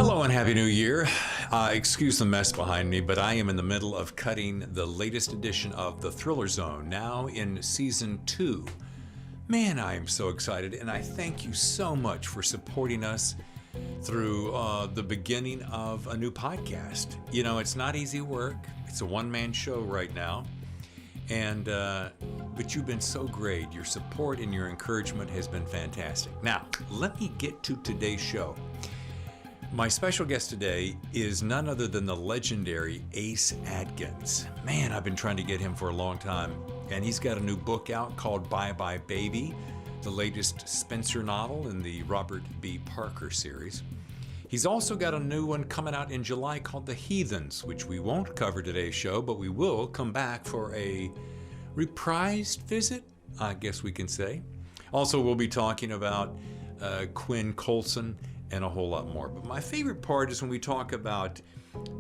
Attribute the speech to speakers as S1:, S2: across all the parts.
S1: Hello and Happy New Year. Excuse the mess behind me, but I am in the middle of cutting the latest edition of The Thriller Zone, now in season 2. Man, I am so excited, and I thank you so much for supporting us through the beginning of a new podcast. You know, it's not easy work. It's a one-man show right now. And but you've been so great. Your support and your encouragement has been fantastic. Now, let me get to today's show. My special guest today is none other than the legendary Ace Atkins. Man, I've been trying to get him for a long time. And he's got a new book out called Bye Bye Baby, the latest SPENSER novel in the Robert B. Parker series. He's also got a new one coming out in July called The Heathens, which we won't cover today's show, but we will come back for a reprised visit, I guess we can say. Also, we'll be talking about Quin and a whole lot more. But my favorite part is when we talk about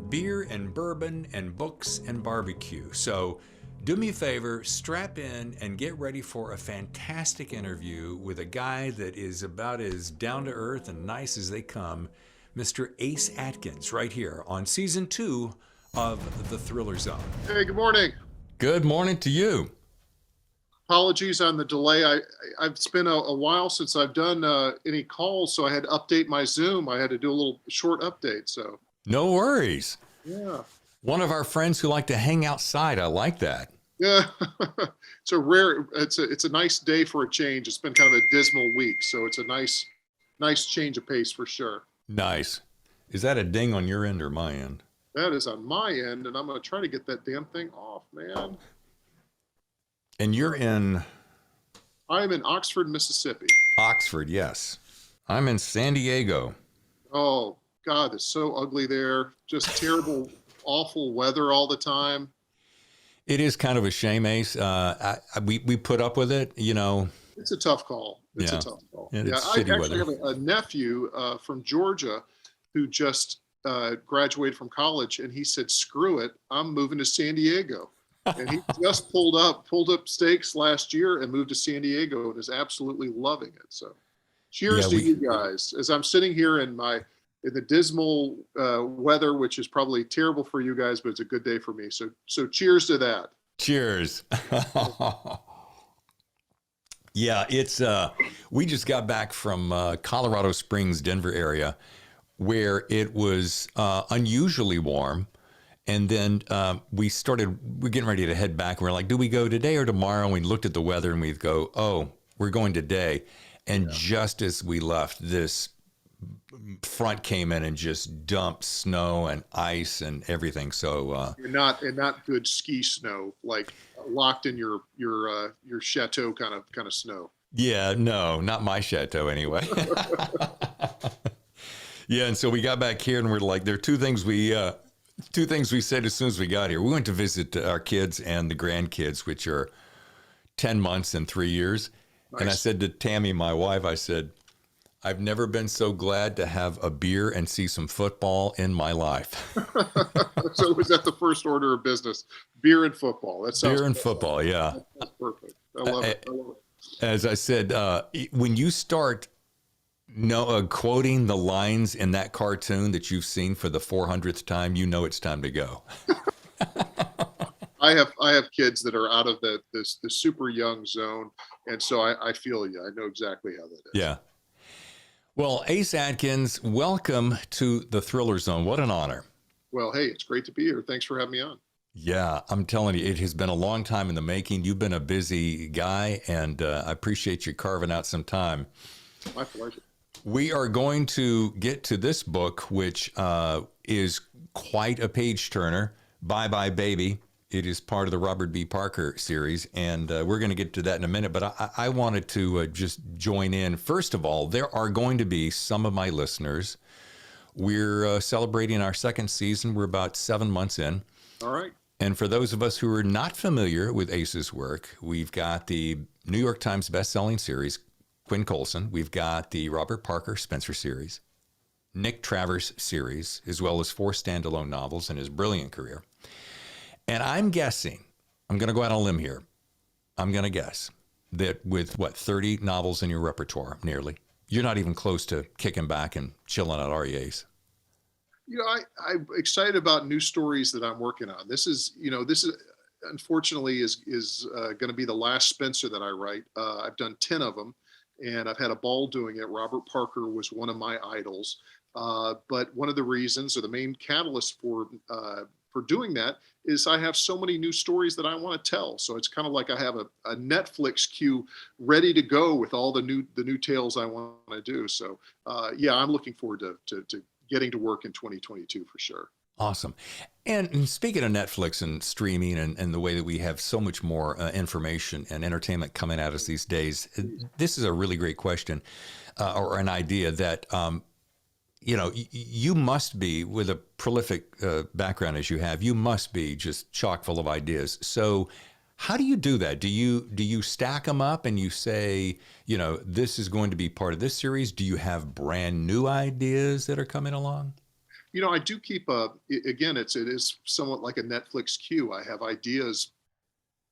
S1: beer and bourbon and books and barbecue. So do me a favor, strap in and get ready for a fantastic interview with a guy that is about as down to earth and nice as they come, Mr. Ace Atkins, right here on season 2 of The Thriller Zone.
S2: Hey, good morning.
S1: Good morning to you.
S2: Apologies on the delay. It's been a while since I've done any calls, so I had to update my Zoom. I had to do a little short update. So
S1: no worries.
S2: Yeah.
S1: One of our friends who like to hang outside. I like that.
S2: Yeah. It's a nice day for a change. It's been kind of a dismal week, so it's a nice change of pace for sure.
S1: Nice. Is that a ding on your end or my end?
S2: That is on my end, and I'm going to try to get that damn thing off, man.
S1: And you're in?
S2: I'm in Oxford, Mississippi.
S1: Oxford, yes. I'm in San Diego.
S2: Oh, God, it's so ugly there. Just terrible, awful weather all the time.
S1: It is kind of a shame, Ace. We put up with it, you know.
S2: It's a tough call. It's a tough call.
S1: Yeah,
S2: I actually have a nephew from Georgia who just graduated from college, and he said, "Screw it, I'm moving to San Diego." And he just pulled up stakes last year and moved to San Diego and is absolutely loving it. So, cheers to you guys. As I'm sitting here in the dismal weather, which is probably terrible for you guys, but it's a good day for me. So cheers to that.
S1: Cheers. Yeah, it's we just got back from Colorado Springs, Denver area, where it was unusually warm. And then we're getting ready to head back. We're like, do we go today or tomorrow? And we looked at the weather and we'd go, oh, we're going today. And just as we left, this front came in and just dumped snow and ice and everything. So
S2: not good ski snow, like locked in your chateau kind of snow.
S1: Yeah, no, not my chateau anyway. Yeah, and so we got back here and we're like, there are two things we said as soon as we got here. We went to visit our kids and the grandkids, which are 10 months and 3 years. Nice. And I said to Tammy, my wife, I said, I've never been so glad to have a beer and see some football in my life.
S2: So was that the first order of business? Beer and football. That sounds
S1: beer and football, yeah.
S2: That's perfect. I love it.
S1: As I said, when you start quoting the lines in that cartoon that you've seen for the 400th time, you know it's time to go.
S2: I have kids that are out of the super young zone, and so I feel you. I know exactly how that is.
S1: Yeah. Well, Ace Atkins, welcome to the Thriller Zone. What an honor.
S2: Well, hey, it's great to be here. Thanks for having me on.
S1: Yeah, I'm telling you, it has been a long time in the making. You've been a busy guy, and I appreciate you carving out some time.
S2: My pleasure.
S1: We are going to get to this book, which is quite a page turner, Bye Bye Baby. It is part of the Robert B. Parker series, and we're going to get to that in a minute. But I wanted to just join in. First of all, there are going to be some of my listeners. We're celebrating our second season. We're about 7 months in.
S2: All right.
S1: And for those of us who are not familiar with Ace's work, we've got the New York Times Bestselling series, Quin. We've got the Robert Parker SPENSER series, Nick Travers series, as well as 4 standalone novels in his brilliant career. And I'm guessing, I'm going to go out on a limb here. I'm going to guess that with 30 novels in your repertoire, nearly, you're not even close to kicking back and chilling out, are you, Ace?
S2: I'm excited about new stories that I'm working on. This is unfortunately is going to be the last Spencer that I write. I've done 10 of them, and I've had a ball doing it. Robert Parker was one of my idols, but one of the reasons, or the main catalyst for doing that, is I have so many new stories that I want to tell. So it's kind of like I have a Netflix queue ready to go with all the new tales I want to do. So yeah, I'm looking forward to getting to work in 2022 for sure.
S1: Awesome. And speaking of Netflix and streaming and the way that we have so much more information and entertainment coming at us these days, this is a really great question or an idea that, you must be, with a prolific background as you have, you must be just chock full of ideas. So how do you do that? Do you stack them up and you say, this is going to be part of this series? Do you have brand new ideas that are coming along?
S2: I do keep again, it is somewhat like a Netflix queue. I have ideas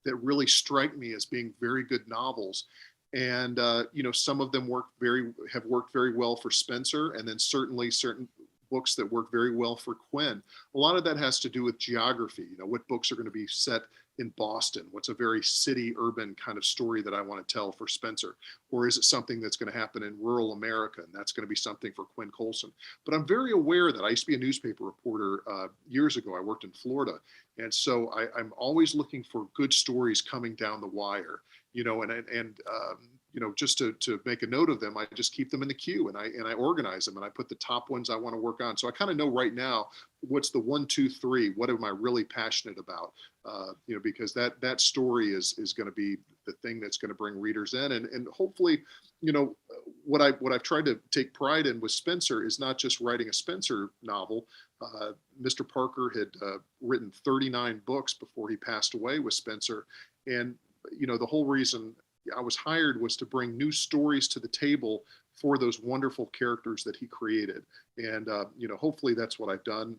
S2: that really strike me as being very good novels. And, some of them have worked very well for Spencer, and then certainly certain books that work very well for Quin. A lot of that has to do with geography. What books are going to be set in Boston? What's a very city urban kind of story that I want to tell for Spencer? Or is it something that's going to happen in rural America? And that's going to be something for Quin Colson. But I'm very aware that I used to be a newspaper reporter years ago. I worked in Florida. And so I'm always looking for good stories coming down the wire, just to make a note of them, I just keep them in the queue and I organize them and I put the top ones I want to work on. So I kind of know right now what's the 1, 2, 3. What am I really passionate about? Because that story is going to be the thing that's going to bring readers in, and hopefully, what I've tried to take pride in with Spencer is not just writing a Spencer novel. Mr. Parker had written 39 books before he passed away with Spencer, and the whole reason I was hired was to bring new stories to the table for those wonderful characters that he created. And, hopefully that's what I've done.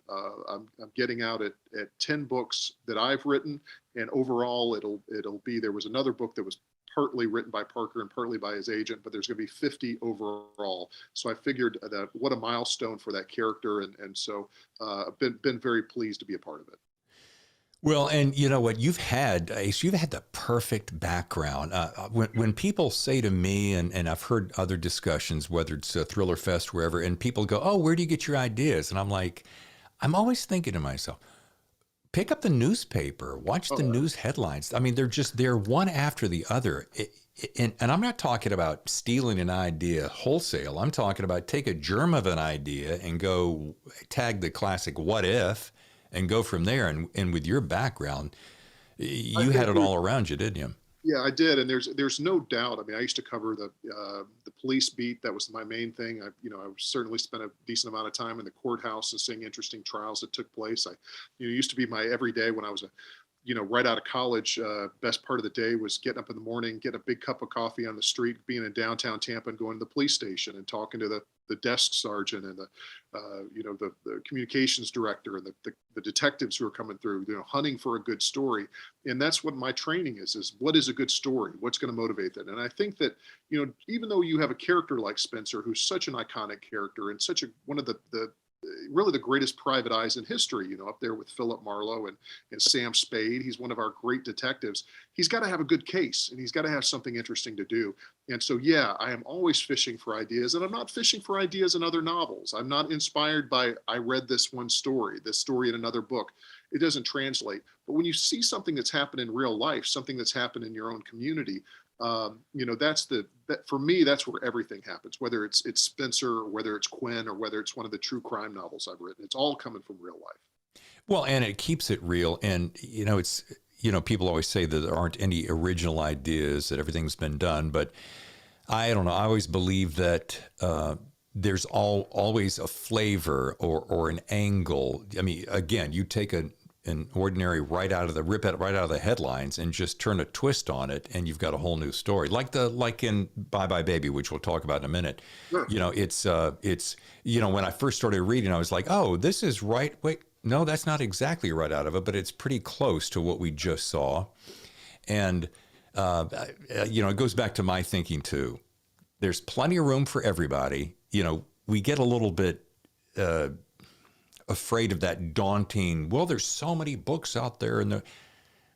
S2: I'm getting out at 10 books that I've written, and overall it'll be, there was another book that was partly written by Parker and partly by his agent, but there's going to be 50 overall. So I figured that what a milestone for that character. And so I've been very pleased to be a part of it.
S1: Well, and you know what? Ace, you've had the perfect background. When people say to me, and I've heard other discussions, whether it's a Thriller Fest, wherever, and people go, "Oh, where do you get your ideas?" And I'm like, I'm always thinking to myself, pick up the newspaper, watch the news headlines. I mean, they're one after the other. And I'm not talking about stealing an idea wholesale. I'm talking about take a germ of an idea and go tag the classic "what if," and go from there. And with your background, you had it all around you, didn't you?
S2: Yeah, I did. And there's no doubt. I mean, I used to cover the police beat. That was my main thing. I certainly spent a decent amount of time in the courthouse and seeing interesting trials that took place. Used to be my everyday when I was right out of college. Best part of the day was getting up in the morning, getting a big cup of coffee on the street, being in downtown Tampa and going to the police station and talking to the desk sergeant and the communications director and the detectives who are coming through, hunting for a good story. And that's what my training is what is a good story? What's going to motivate that? And I think that, even though you have a character like Spencer, who's such an iconic character and such one of the really the greatest private eyes in history, up there with Philip Marlowe and Sam Spade. He's one of our great detectives. He's got to have a good case and he's got to have something interesting to do. And so, yeah, I am always fishing for ideas, and I'm not fishing for ideas in other novels. I'm not inspired by, I read this story in another book. It doesn't translate. But when you see something that's happened in real life, something that's happened in your own community, for me, that's where everything happens, whether it's Spencer or whether it's Quin or whether it's one of the true crime novels I've written. It's all coming from real life.
S1: Well, and it keeps it real. And, people always say that there aren't any original ideas, that everything's been done. But I don't know. I always believe that there's always a flavor or an angle. I mean, again, you take an ordinary rip it right out of the headlines and just turn a twist on it, and you've got a whole new story. Like in Bye Bye Baby, which we'll talk about in a minute.
S2: Sure.
S1: It's when I first started reading, I was like, oh, this is right. Wait, no, that's not exactly right out of it, but it's pretty close to what we just saw. And it goes back to my thinking too. There's plenty of room for everybody. We get a little bit afraid of that daunting, well, there's so many books out there,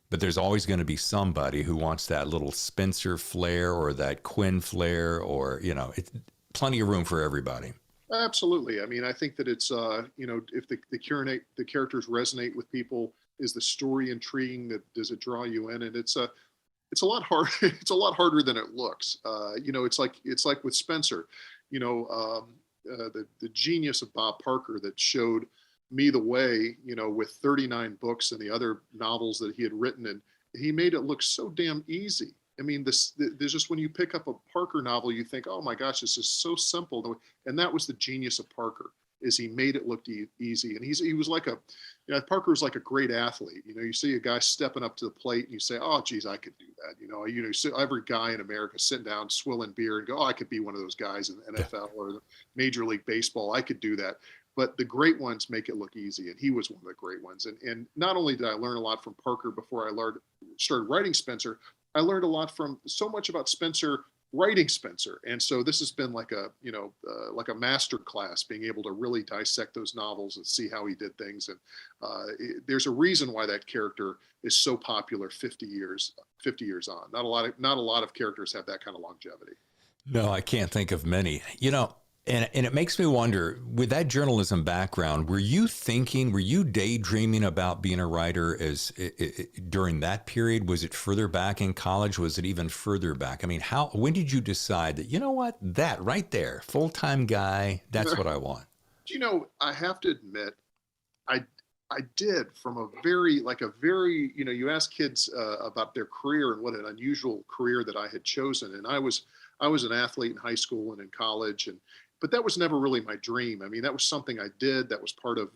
S1: but there's always going to be somebody who wants that little Spencer flair or that Quin flair, or, it's plenty of room for everybody.
S2: Absolutely. I mean, I think that it's, if the characters resonate with people, is the story intriguing? Does it draw you in? And it's a lot hard. It's a lot harder than it looks. It's like with Spencer, the genius of Bob Parker that showed me the way, with 39 books and the other novels that he had written, and he made it look so damn easy. I mean, there's just, when you pick up a Parker novel, you think, oh my gosh, this is so simple. And that was the genius of Parker, is he made it look easy. And he was like Parker was like a great athlete. You see a guy stepping up to the plate and you say, oh, geez, I could do that. Every guy in America sitting down, swilling beer and go, oh, I could be one of those guys in the NFL or the Major League Baseball. I could do that. But the great ones make it look easy. And he was one of the great ones. And not only did I learn a lot from Parker before I started writing Spencer, I learned a lot from so much about Spencer writing Spencer. And so this has been like a master class, being able to really dissect those novels and see how he did things. And there's a reason why that character is so popular 50 years on. Not a lot of characters have that kind of longevity.
S1: No, I can't think of many. And it makes me wonder, with that journalism background, were you daydreaming about being a writer during that period? Was it further back in college? Was it even further back? I mean, when did you decide that, that right there, full-time guy, that's what I want?
S2: I have to admit, I did, from a very, you ask kids about their career and what an unusual career that I had chosen. And I was an athlete in high school and in college, but that was never really my dream. I mean, that was something I did. That was part of,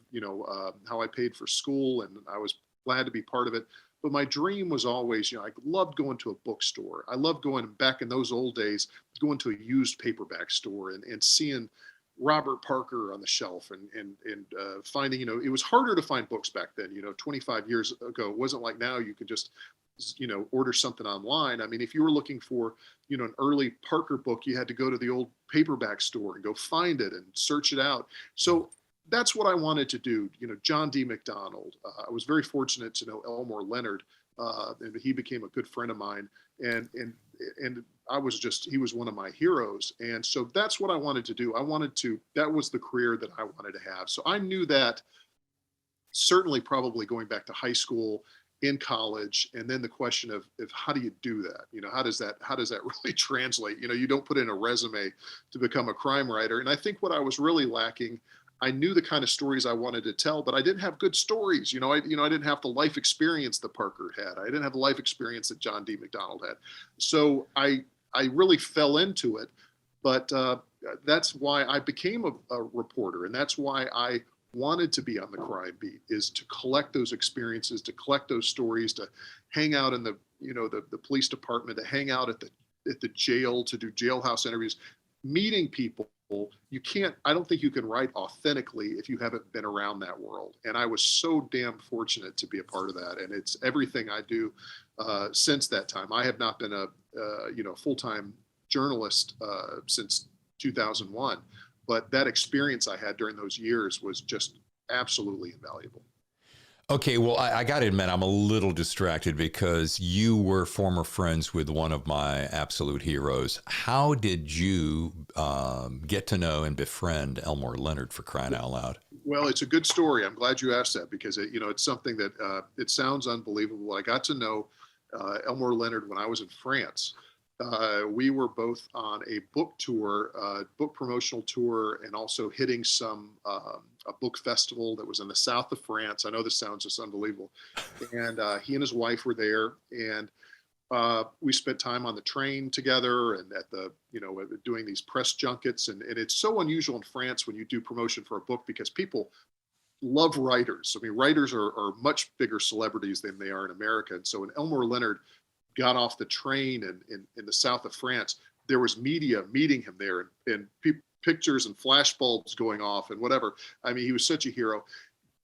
S2: how I paid for school, and I was glad to be part of it. But my dream was always, I loved going to a bookstore. I loved going, back in those old days, going to a used paperback store and seeing Robert Parker on the shelf and finding, it was harder to find books back then, 25 years ago. It wasn't like now you could just, order something online. I mean, if you were looking for, an early Parker book, you had to go to the old paperback store and go find it and search it out. So that's what I wanted to do. John D. MacDonald. I was very fortunate to know Elmore Leonard, and he became a good friend of mine. And he was one of my heroes. And so that's what I wanted to do. That was the career that I wanted to have. So I knew that, certainly probably going back to high school, in college, and then the question of how do you do that? How does that really translate? You don't put in a resume to become a crime writer. And I think what I was really lacking, I knew the kind of stories I wanted to tell, but I didn't have good stories. I didn't have the life experience that Parker had. I didn't have the life experience that John D. MacDonald had. So I really fell into it, but that's why I became a reporter, and that's why I wanted to be on the crime beat, is to collect those experiences, to collect those stories, to hang out in the police department, to hang out at the jail, to do jailhouse interviews, meeting people. I don't think you can write authentically if you haven't been around that world. And I was so damn fortunate to be a part of that. And it's everything I do since that time. I have not been a full-time journalist since 2001. But that experience I had during those years was just absolutely invaluable.
S1: Okay, well, I got to admit, I'm a little distracted because you were former friends with one of my absolute heroes. How did you get to know and befriend Elmore Leonard, for crying out loud?
S2: Well, it's a good story. I'm glad you asked that, because it's something that it sounds unbelievable. I got to know Elmore Leonard when I was in France. We were both on a book tour, book promotional tour, and also hitting a book festival that was in the south of France. I know this sounds just unbelievable. And he and his wife were there, and we spent time on the train together and at doing these press junkets. And it's so unusual in France when you do promotion for a book, because people love writers. I mean, writers are much bigger celebrities than they are in America. And so when Elmore Leonard got off the train in the south of France, there was media meeting him there, and pictures and flash bulbs going off and whatever. I mean, he was such a hero.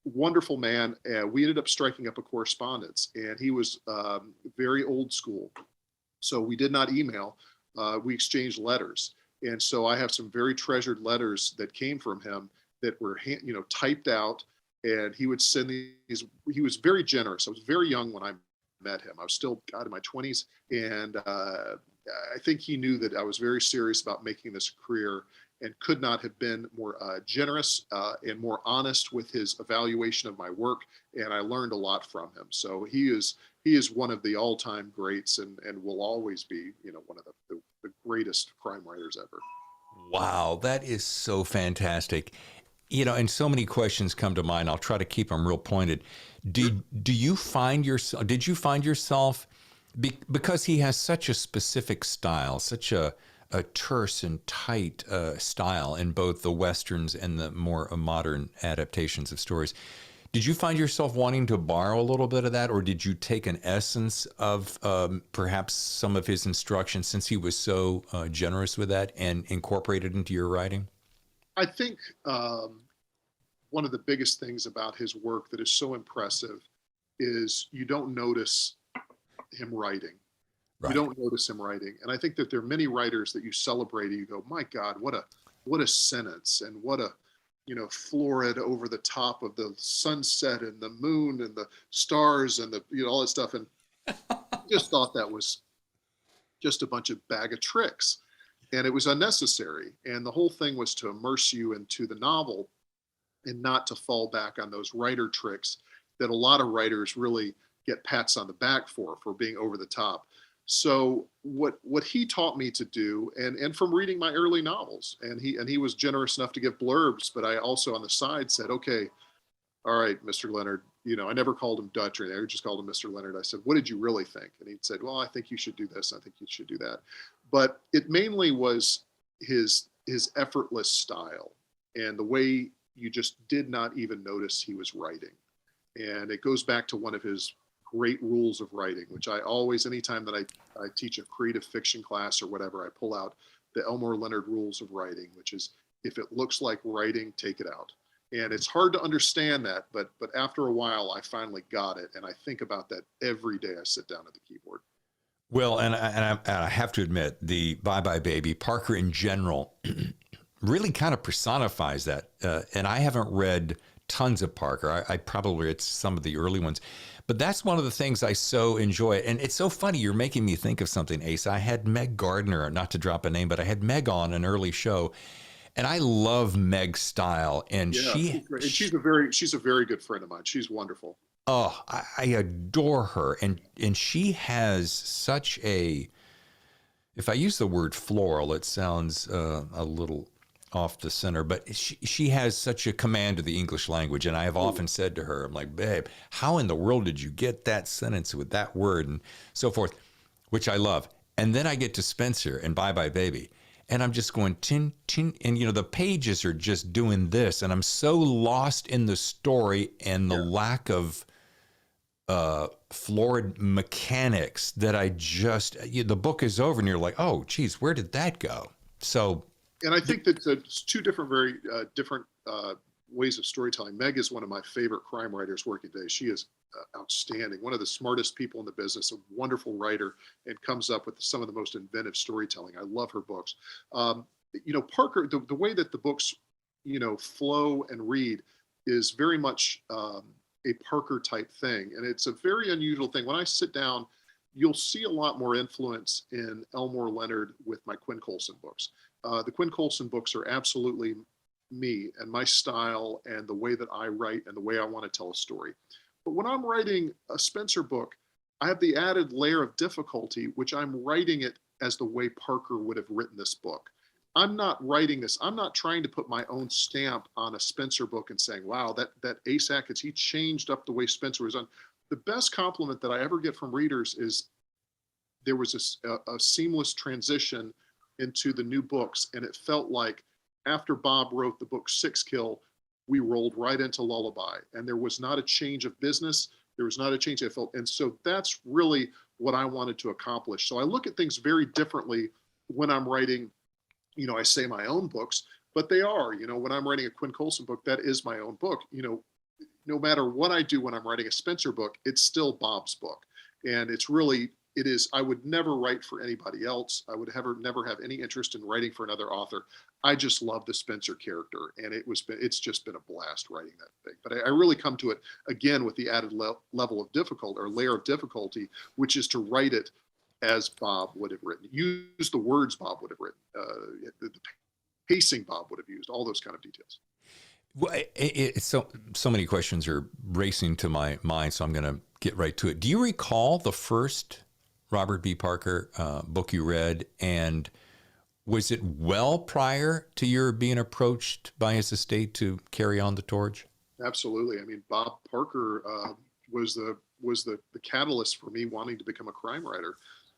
S2: Wonderful man. We ended up striking up a correspondence, and he was very old school. So we did not email. We exchanged letters. And so I have some very treasured letters that came from him that were typed out and he would send these. He was very generous. I was very young when I met him. I was still, God, in my 20s, and I think he knew that I was very serious about making this career, and could not have been more generous and more honest with his evaluation of my work. And I learned a lot from him. So he is one of the all-time greats, and will always be, one of the greatest crime writers ever.
S1: Wow, that is so fantastic. And so many questions come to mind. I'll try to keep them real pointed. Do you find yourself? Did you find yourself, because he has such a specific style, such a terse and tight style in both the Westerns and the more modern adaptations of stories? Did you find yourself wanting to borrow a little bit of that, or did you take an essence of perhaps some of his instructions, since he was so generous with that, and incorporate it into your writing?
S2: I think one of the biggest things about his work that is so impressive is you don't notice him writing.
S1: Right.
S2: You don't notice him writing. And I think that there are many writers that you celebrate and you go, my God, what a sentence, and what a, florid over the top of the sunset and the moon and the stars and the, all that stuff. And just thought that was just a bunch of bag of tricks, and it was unnecessary. And the whole thing was to immerse you into the novel and not to fall back on those writer tricks that a lot of writers really get pats on the back for being over the top. So what he taught me to do, and from reading my early novels, and he was generous enough to give blurbs, but I also on the side said, okay, all right, Mr. Leonard, I never called him Dutch or anything. I just called him Mr. Leonard. I said, what did you really think? And he said, well, I think you should do this. I think you should do that. But it mainly was his effortless style, and the way you just did not even notice he was writing. And it goes back to one of his great rules of writing, which I always, anytime that I teach a creative fiction class or whatever, I pull out the Elmore Leonard rules of writing, which is, if it looks like writing, take it out. And it's hard to understand that, but after a while, I finally got it. And I think about that every day I sit down at the keyboard.
S1: Well, and I have to admit, the Bye Bye Baby, Parker in general, really kind of personifies that. And I haven't read tons of Parker. I probably read some of the early ones. But that's one of the things I so enjoy. And it's so funny. You're making me think of something, Ace. I had Meg Gardner, not to drop a name, but I had Meg on an early show. And I love Meg's style. And she's
S2: a very good friend of mine. She's wonderful.
S1: Oh, I adore her. And she has such a, if I use the word floral, it sounds a little off the center, but she has such a command of the English language. And I have often said to her, I'm like, babe, how in the world did you get that sentence with that word and so forth, which I love. And then I get to Spencer and Bye Bye Baby, and I'm just going tin, tin. And, the pages are just doing this. And I'm so lost in the story and the lack of florid mechanics that I just, the book is over and you're like, oh, geez, where did that go? So,
S2: and I think that it's two different, very different ways of storytelling. Meg is one of my favorite crime writers working today. She is outstanding, one of the smartest people in the business, a wonderful writer, and comes up with some of the most inventive storytelling. I love her books. Parker, the way that the books, flow and read is very much a Parker type thing. And it's a very unusual thing. When I sit down, you'll see a lot more influence in Elmore Leonard with my Quin books. The Quin books are absolutely me and my style and the way that I write and the way I want to tell a story. But when I'm writing a Spencer book, I have the added layer of difficulty, which I'm writing it as the way Parker would have written this book. I'm not writing this. I'm not trying to put my own stamp on a Spencer book and saying, wow, that Ace Atkins, he changed up the way Spencer was done. The best compliment that I ever get from readers is there was a seamless transition into the new books. And it felt like after Bob wrote the book Six Kill, we rolled right into Lullaby. And there was not a change of business. There was not a change I felt. And so that's really what I wanted to accomplish. So I look at things very differently when I'm writing, I say my own books, but they are, when I'm writing a Quin book, that is my own book. No matter what I do when I'm writing a Spencer book, it's still Bob's book. And it is, I would never write for anybody else. I would never have any interest in writing for another author. I just love the Spencer character, and it's just been a blast writing that thing. But I really come to it again with the added level of difficulty, or layer of difficulty, which is to write it as Bob would have written, use the words Bob would have written, the pacing Bob would have used, all those kind of details.
S1: Well, so many questions are racing to my mind, so I'm going to get right to it. Do you recall the first Robert B. Parker book you read, and was it well prior to your being approached by his estate to carry on the torch?
S2: Absolutely. I mean, Bob Parker was the catalyst for me wanting to become a crime writer,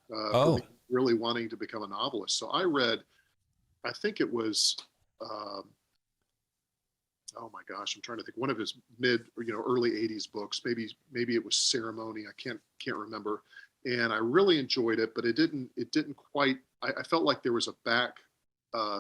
S2: for me really wanting to become a novelist. So I read, I think it was, oh my gosh, I'm trying to think, one of his early 80s books. Maybe it was Ceremony. I can't remember. And I really enjoyed it, but it didn't quite, I felt like there was a back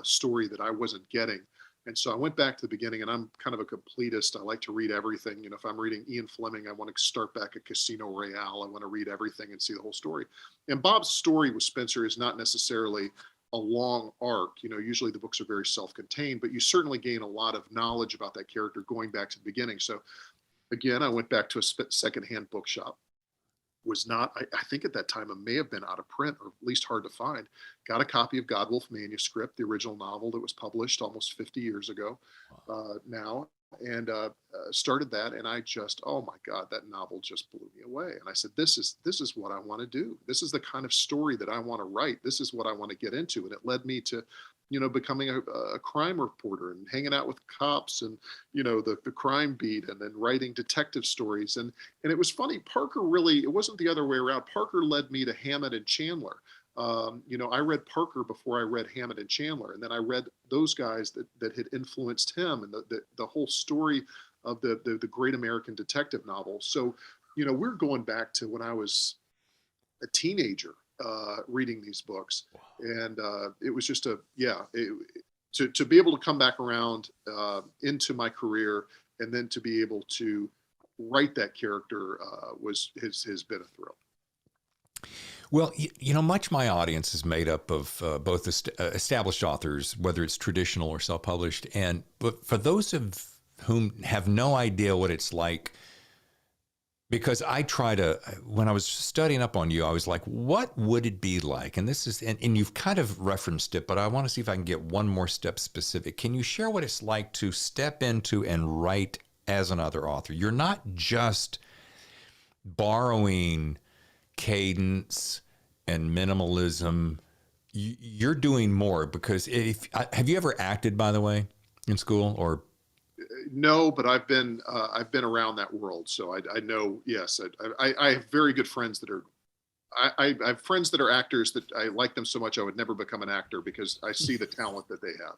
S2: story that I wasn't getting. And so I went back to the beginning, and I'm kind of a completist. I like to read everything. If I'm reading Ian Fleming, I want to start back at Casino Royale. I want to read everything and see the whole story. And Bob's story with Spencer is not necessarily a long arc. Usually the books are very self-contained, but you certainly gain a lot of knowledge about that character going back to the beginning. So again, I went back to a secondhand bookshop. Was not, I think at that time it may have been out of print, or at least hard to find. Got a copy of Godwolf Manuscript, the original novel that was published almost 50 years ago now, and started that. And I just, oh my God, that novel just blew me away. And I said, this is what I want to do. This is the kind of story that I want to write. This is what I want to get into. And it led me to, becoming a crime reporter and hanging out with cops and, the crime beat, and then writing detective stories. And it was funny, Parker really, it wasn't the other way around. Parker led me to Hammett and Chandler. I read Parker before I read Hammett and Chandler. And then I read those guys that had influenced him, and the whole story of the great American detective novel. So, we're going back to when I was a teenager, reading these books. And it was just to be able to come back around into my career, and then to be able to write that character has been a thrill.
S1: Well, much of my audience is made up of both established authors, whether it's traditional or self-published, but for those of whom have no idea what it's like, because when I was studying up on you, I was like, what would it be like? And and you've kind of referenced it, but I want to see if I can get one more step specific. Can you share what it's like to step into and write as another author? You're not just borrowing cadence and minimalism. You're doing more, because have you ever acted, by the way, in school, or?
S2: No, but I've been around that world, so I know. Yes, I have very good friends that are. I have friends that are actors that I like them so much I would never become an actor, because I see the talent that they have.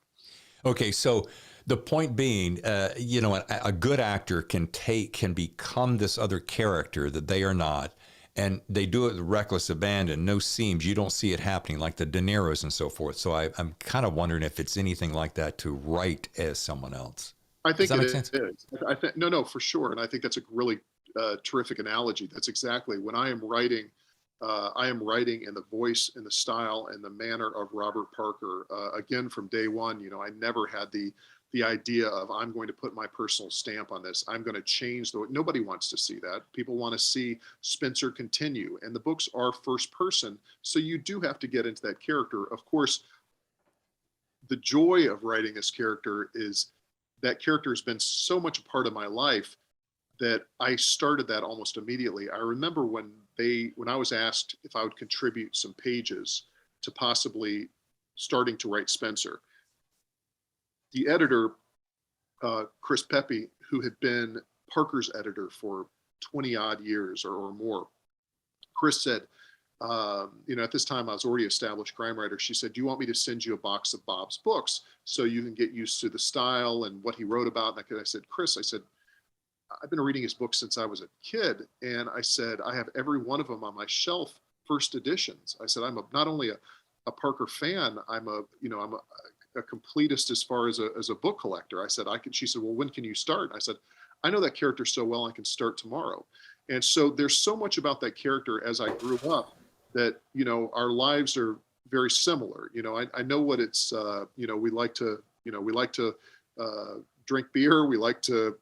S1: Okay, so the point being, a good actor can become this other character that they are not, and they do it with reckless abandon, no seams. You don't see it happening like the De Niros and so forth. So I'm kind of wondering if it's anything like that to write as someone else.
S2: I think it is. I think no, for sure. And I think that's a really terrific analogy. That's exactly when I am writing in the voice and the style and the manner of Robert Parker. Again, from day one, I never had the idea of, I'm going to put my personal stamp on this. I'm going to change nobody wants to see that. People want to see Spencer continue. And the books are first person. So you do have to get into that character. Of course, the joy of writing this character is that character has been so much a part of my life that I started that almost immediately. I remember when I was asked if I would contribute some pages to possibly starting to write Spencer, the editor, Chris Pepe, who had been Parker's editor for 20 odd years or more, Chris said, at this time I was already established crime writer. She said, do you want me to send you a box of Bob's books so you can get used to the style and what he wrote about? And I said, Chris, I've been reading his books since I was a kid. And I said, I have every one of them on my shelf, first editions. I said, I'm not only a Parker fan, I'm a completist as far as a book collector. I said, she said, well, when can you start? I said, I know that character so well, I can start tomorrow. And so there's so much about that character as I grew up that, our lives are very similar. I know what it's, we like to, drink beer. We like to,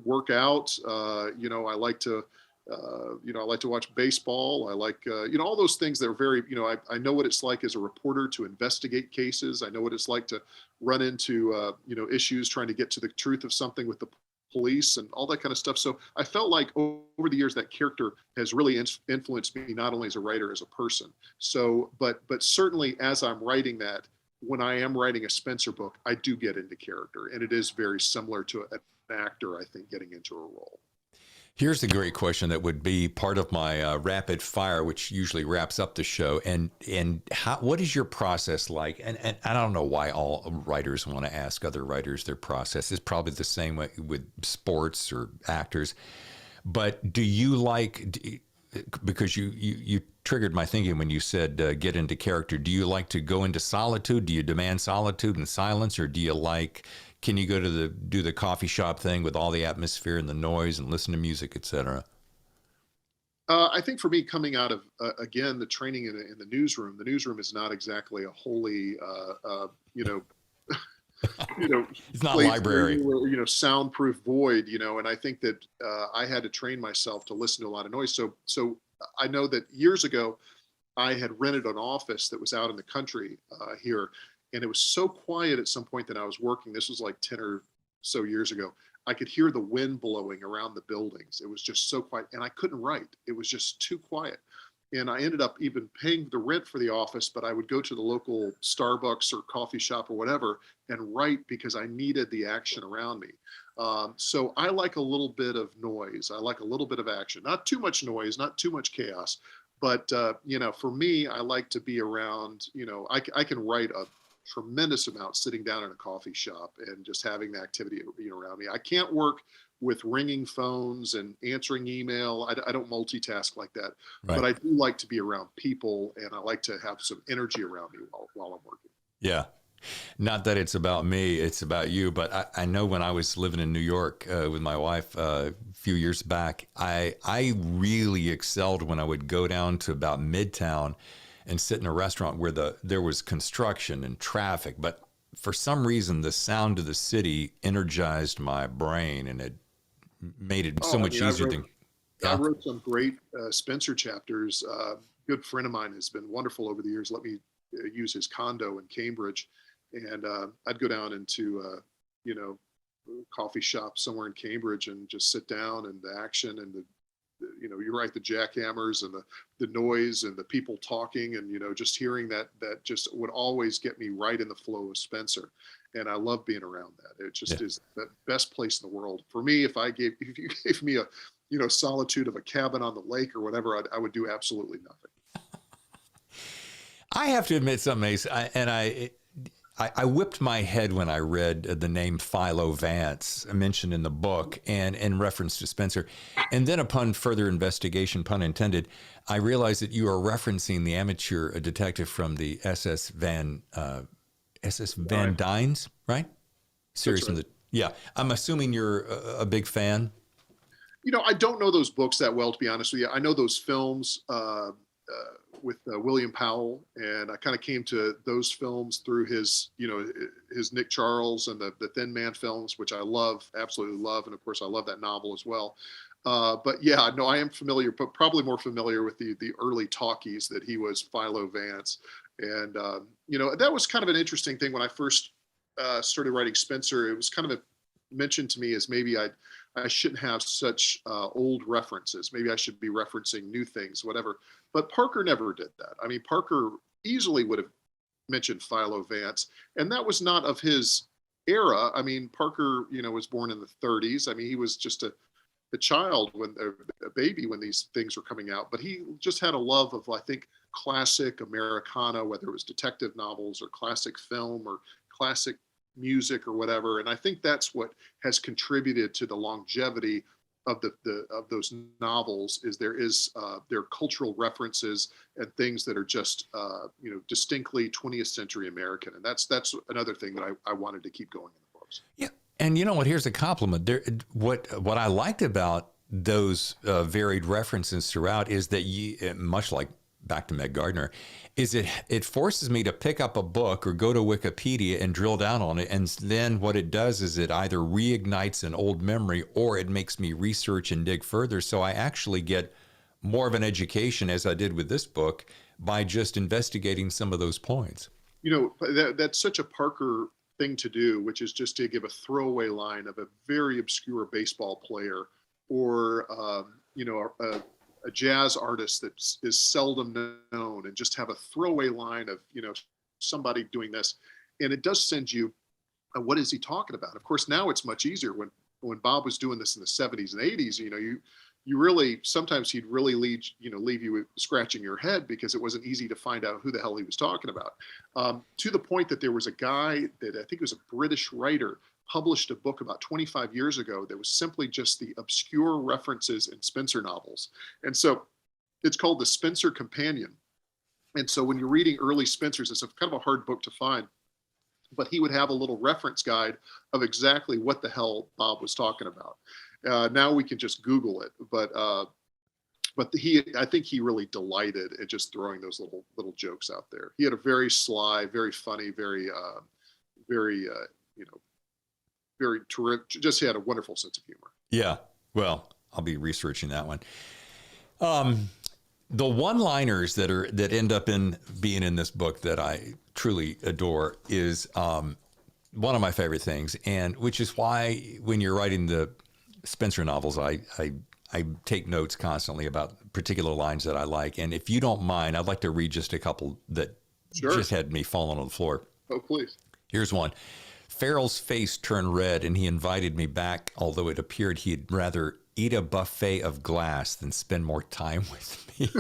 S2: work out. I like to, I like to watch baseball. I like, all those things that are very, I know what it's like as a reporter to investigate cases. I know what it's like to run into, issues trying to get to the truth of something with the police and all that kind of stuff. So I felt like over the years that character has really influenced me, not only as a writer, as a person. So, but certainly as I'm writing that, when I am writing a Spenser book, I do get into character, and it is very similar to an actor, I think, getting into a role.
S1: Here's a great question that would be part of my rapid fire, which usually wraps up the show. And what is your process like? And I don't know why all writers want to ask other writers their process. It's probably the same way with sports or actors. But do you like, because you triggered my thinking when you said get into character. Do you like to go into solitude? Do you demand solitude and silence, or do you like? Can you go to do the coffee shop thing with all the atmosphere and the noise and listen to music, etc.?
S2: I think for me, coming out of again the training in the newsroom is not exactly a holy,
S1: it's not library,
S2: soundproof void, and I think that I had to train myself to listen to a lot of noise. So I know that years ago, I had rented an office that was out in the country here. And it was so quiet at some point that I was working. This was like 10 or so years ago. I could hear the wind blowing around the buildings. It was just so quiet, and I couldn't write. It was just too quiet. And I ended up even paying the rent for the office, but I would go to the local Starbucks or coffee shop or whatever and write because I needed the action around me. So I like a little bit of noise. I like a little bit of action, not too much noise, not too much chaos. But, for me, I like to be around, I can write a tremendous amount sitting down in a coffee shop and just having the activity around me. I can't work with ringing phones and answering email. I don't multitask like that, right. But I do like to be around people, and I like to have some energy around me while I'm working.
S1: Yeah. Not that it's about me, it's about you. But I know when I was living in New York with my wife a few years back, I really excelled when I would go down to about Midtown and sit in a restaurant where there was construction and traffic. But for some reason, the sound of the city energized my brain, and it made it so much easier to...
S2: I wrote some great Spenser chapters. A good friend of mine has been wonderful over the years. Let me use his condo in Cambridge. And I'd go down into, coffee shop somewhere in Cambridge and just sit down, and the action and you're right, the jackhammers and the noise and the people talking, and, just hearing that just would always get me right in the flow of Spenser. And I love being around that. It just is the best place in the world. For me, if you gave me a, solitude of a cabin on the lake or whatever, I would do absolutely nothing.
S1: I have to admit something, Ace, I whipped my head when I read the name Philo Vance mentioned in the book and in reference to Spenser. And then upon further investigation, pun intended, I realized that you are referencing the amateur detective from the SS Van Dynes, right? Series from yeah. I'm assuming you're a big fan.
S2: I don't know those books that well, to be honest with you. I know those films with William Powell, and I kind of came to those films through his Nick Charles and the Thin Man films, which I absolutely love. And of course, I love that novel as well. But yeah, no, I am familiar, but probably more familiar with the early talkies that he was Philo Vance. And, that was kind of an interesting thing when I first started writing Spenser. It was kind of mentioned to me as maybe I shouldn't have such old references. Maybe I should be referencing new things, whatever. But Parker never did that. I mean, Parker easily would have mentioned Philo Vance, and that was not of his era. I mean, Parker, was born in the 30s. I mean, he was just a child a baby when these things were coming out. But he just had a love of, I think, classic Americana, whether it was detective novels or classic film or classic music or whatever. And I think that's what has contributed to the longevity of those novels. Is there are cultural references and things that are just distinctly 20th century American, and that's another thing that I wanted to keep going in the books.
S1: Yeah, and you know what? Here's a compliment. What I liked about those varied references throughout is that much like back to Meg Gardner, is it forces me to pick up a book or go to Wikipedia and drill down on it. And then what it does is it either reignites an old memory or it makes me research and dig further. So I actually get more of an education, as I did with this book, by just investigating some of those points.
S2: That's such a Parker thing to do, which is just to give a throwaway line of a very obscure baseball player or, a jazz artist that is seldom known, and just have a throwaway line of, somebody doing this. And it does send you, what is he talking about? Of course, now it's much easier. When Bob was doing this in the 70s and 80s, you really, sometimes he'd really leave you scratching your head, because it wasn't easy to find out who the hell he was talking about. To the point that there was a guy that I think was a British writer, published a book about 25 years ago that was simply just the obscure references in Spenser novels. And so it's called the Spenser Companion. And so when you're reading early Spensers, it's kind of a hard book to find, but he would have a little reference guide of exactly what the hell Bob was talking about. Now we can just Google it, but I think he really delighted at just throwing those little jokes out there. He had a very sly, very funny, very terrific. Just he had a wonderful sense of humor.
S1: Yeah, well, I'll be researching that one. The one-liners that end up being in this book that I truly adore is one of my favorite things, and which is why when you're writing the Spenser novels, I take notes constantly about particular lines that I like. And if you don't mind, I'd like to read just a couple that just had me falling on the floor.
S2: Oh, please.
S1: Here's one. Farrell's face turned red and he invited me back, although it appeared he'd rather eat a buffet of glass than spend more time with me.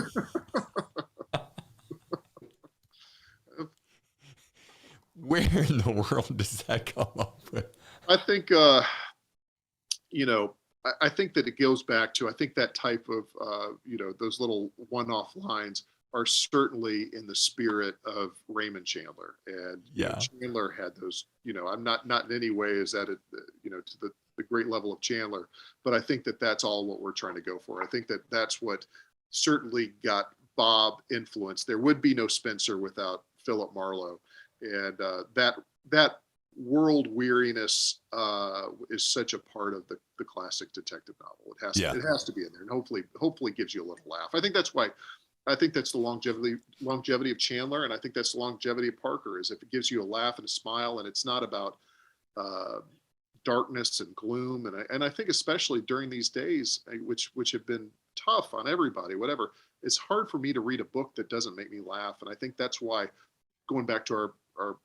S1: Where in the world does that come up with?
S2: I think, I think that it goes back to, I think that type of, those little one-off lines are certainly in the spirit of Raymond Chandler. And Chandler had those, I'm not in any way is that, to the great level of Chandler, but I think that that's all what we're trying to go for. I think that that's what certainly got Bob influenced. There would be no Spenser without Philip Marlowe. And that world weariness is such a part of the classic detective novel. It has to be in there, and hopefully gives you a little laugh. I think that's the longevity of Chandler, and I think that's the longevity of Parker, is if it gives you a laugh and a smile, and it's not about darkness and gloom. And I think especially during these days, which have been tough on everybody, whatever, it's hard for me to read a book that doesn't make me laugh. And I think that's why, going back to our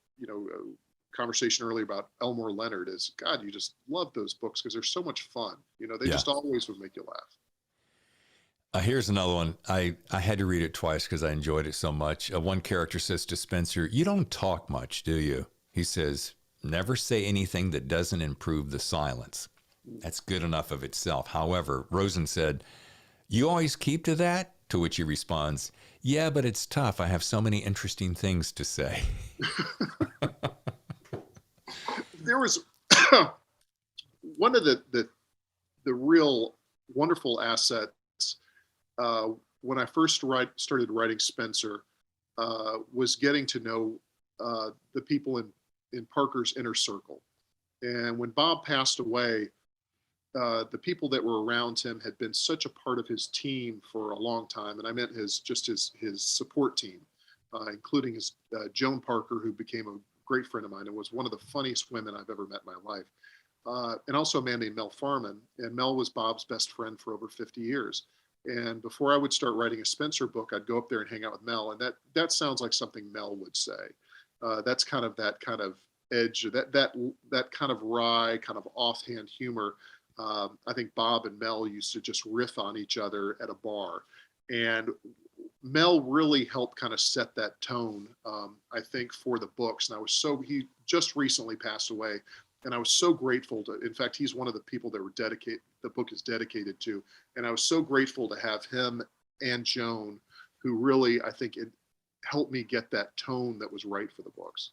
S2: conversation earlier about Elmore Leonard, is, God, you just love those books because they're so much fun. They just always would make you laugh.
S1: Here's another one. I had to read it twice because I enjoyed it so much. One character says to Spenser, "You don't talk much, do you?" He says, "Never say anything that doesn't improve the silence." That's good enough of itself. However, Rosen said, "You always keep to that?" To which he responds, "Yeah, but it's tough. I have so many interesting things to say."
S2: There was one of the real wonderful assets when I first started writing Spenser was getting to know the people in Parker's inner circle. And when Bob passed away, the people that were around him had been such a part of his team for a long time. And I meant his support team, including his Joan Parker, who became a great friend of mine and was one of the funniest women I've ever met in my life. And also a man named Mel Farman. And Mel was Bob's best friend for over 50 years. And before I would start writing a Spenser book, I'd go up there and hang out with Mel. And that sounds like something Mel would say. That's kind of that kind of edge, that kind of wry, kind of offhand humor. I think Bob and Mel used to just riff on each other at a bar. And Mel really helped kind of set that tone, I think, for the books. And he just recently passed away. And I was so grateful in fact, he's one of the people that the book is dedicated to. And I was so grateful to have him and Joan, who really, I think, it helped me get that tone that was right for the books.